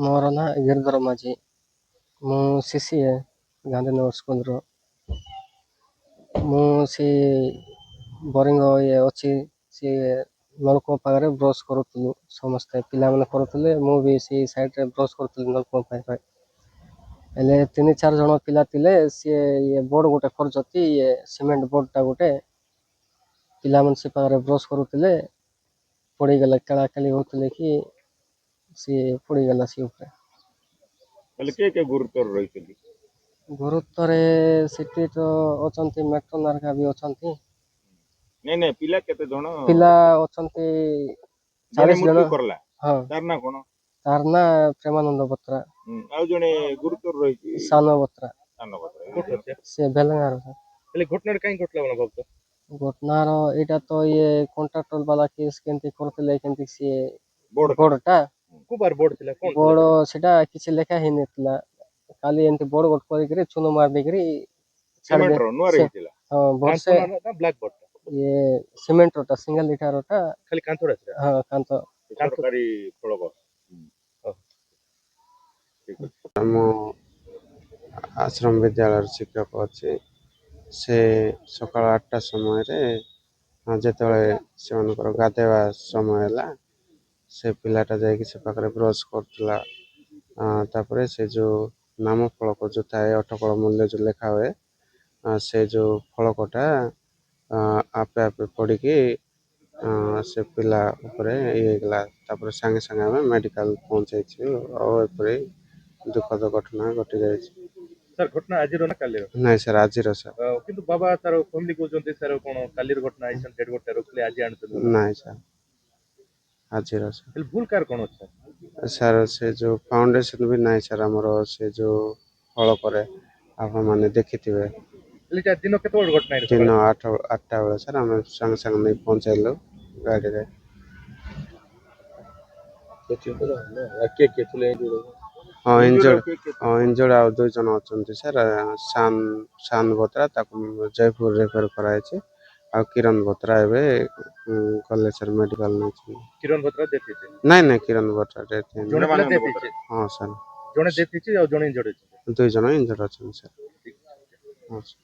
ମୋର ନାଁ ଗିରିଧର ମାଝୀ। ମୁଁ CCA ଗାନ୍ଧୀନଗର ସ୍କୁଲର। ମୁଁ ସେ ବୋରିଙ୍ଗ ଅଛି ସିଏ ନଳକୂପ ପାଖରେ ବ୍ରସ୍ କରୁଥିଲୁ। ସମସ୍ତେ ପିଲାମାନେ କରୁଥିଲେ, ମୁଁ ବି ସେଇ ସାଇଡ଼୍ରେ ବ୍ରସ୍ କରୁଥିଲି ନଳକୂପ ପାଖରେ। ହେଲେ 3-4 ଜଣ ପିଲା ଥିଲେ, ସିଏ ବୋର୍ଡ଼ ଗୋଟେ କରୁଛନ୍ତି, ସିମେଣ୍ଟ ବୋର୍ଡ଼ଟା ଗୋଟେ ପିଲାମାନେ ସେ ପାଖରେ ବ୍ରସ୍ କରୁଥିଲେ, ପଡ଼ିଗଲା। ଖେଳାଖେଳି ହେଉଥିଲେ କି ସିଏ ପଡ଼ିଗଲା ସେ ଉପରେ। କିଏ ଗୁରୁତର ରହିଛନ୍ତି? ଗୁରୁତ୍ୱରେ ସେଠି ତ ଅଛନ୍ତି, ମେଟ୍ରୋ ନାରକା ବି ଅଛନ୍ତି। ନାଇଁ ପିଲା କେତେ ଜଣ? ପିଲା ଅଛନ୍ତି 40 ଜଣ। ହଁ, ତାର ନା କଣ? ତାର ନାଁ ପ୍ରେମାନନ୍ଦ ବତ୍ରା। ଆଉ ଜଣେ ଗୁରୁତର ରହିଛି ସାନ ବତ୍ରା। କୋଉଠି? ସେ ବେଲଙ୍ଗାର। ହେଲେ ଘଟଣାଟା କାହିଁ ଘଟିଲା କଣ ଭାବୁଛ? ଘଟଣାର ଏଇଟା ତ କଣ୍ଟ୍ରାକ୍ଟର ବାଲା କେସ୍ କେମିତି କରୁଥିଲେ, କେମିତି ସିଏ ବୋର୍ଡଟା ବୋର୍ଡ ସେଟା କିଛି ଲେଖା ହେଇନଥିଲା। ଖାଲି ଏମିତି ବୋର୍ଡ ଗୋଟେ କରିକିରି ଚୂନ ମାରି ଦେଇକିରି ଛାଡ଼ିଦେ। ହଁ, ବର୍ଷେ ସିମେଣ୍ଟରଟା ସିଙ୍ଗଲ ଇଟାରଟା ଖାଲି କାନ୍ଥଟା ଥିଲା। ହଁ, କାନ୍ଥ ସରକାରୀ ଫଳକ। ଆମ ଆଶ୍ରମ ବିଦ୍ୟାଳୟର ଶିକ୍ଷକ ଅଛି। ସେ ସକାଳ 8ଟା ସମୟରେ ଯେତେବେଳେ ସେମାନଙ୍କର ଗାଧେଇବା ସମୟ ହେଲା, ସେ ପିଲାଟା ଯାଇକି ସେ ପାଖରେ ବ୍ରସ୍ କରୁଥିଲା। ତାପରେ ସେ ଯେଉଁ ନାମ ଫଳକ ଯେଉଁ ଥାଏ, ଅଟକଳ ମୂଲ୍ୟ ଯେଉଁ ଲେଖା ହୁଏ, ସେ ଯେଉଁ ଫଳକଟା ଆପେ ଆପେ ପଡ଼ିକି ସେ ପିଲା ଉପରେ ହେଇଗଲା। ତାପରେ ସାଙ୍ଗେ ସାଙ୍ଗେ ଆମେ ମେଡ଼ିକାଲ ପହଞ୍ଚାଇଛୁ। ଆଉ ଏପରି ଦୁଃଖଦ ଘଟଣା ଘଟିଯାଇଛି। ସାର୍, ଘଟଣା ଆଜିର ନା କାଲିର? ନାଇଁ ସାର୍, ଆଜିର ସାର୍। କିନ୍ତୁ ବାବା ତାର ଫ୍ୟାମିଲି କହୁଛନ୍ତି ସାର୍ କଣ କାଲିର ଘଟଣା ହେଇଛନ୍ତି, ଡେଡ୍ ବଡିଟା ରଖିଲେ ଆଜି ଆଣୁଛନ୍ତି। ନାଇଁ ସାର୍, ଆଜିର ସାର୍। ହେଲେ ଭୁଲ କାହାର କଣ ଅଛି ସାର୍? ସେ ଯେଉଁ ଫାଉଣ୍ଡେସନ ବି ନାହିଁ ସାର୍ ଆମର, ସେ ଯେଉଁ ଫଳକରେ ଆପଣମାନେ ଦେଖିଥିବେ। ଦିନ କେତେବେଳେ ଘଟଣା? ଦିନ 8ଟା ବେଳେ ସାର୍। ଆମେ ସାଙ୍ଗେ ସାଙ୍ଗେ ନେଇ ପହଞ୍ଚାଇଲୁ ଗାଡ଼ିରେ। ହଁ, ଇଞ୍ଜର୍ଡ ଆଉ 2 ଜଣ ଅଛନ୍ତି ସାର୍। ଶାନ ବତ୍ରା, ତାକୁ ଜୟପୁର ରେଫର କରାଯାଇଛି। ଆଉ କିରଣ ବତ୍ରା ଏବେ ଗଲେ ସାର୍, ମେଡ଼ିକାଲ ନେଇଛନ୍ତି। କିରଣ ବତ୍ରା ଡେଥ୍ ହେଇଛି? ନାଇଁ, କିରଣ ବତ୍ରା ଡେଥ୍ ହେଇନି। ହଁ ସାର୍, ଜଣେ ଡେଥ୍ ହେଇଛି ଆଉ ଜଣେ ଇଞ୍ଜର୍ଡ ହେଇଛି? 2 ଜଣ ଇଞ୍ଜର୍ଡ ଅଛନ୍ତି ସାର୍। ହଁ ସାର୍।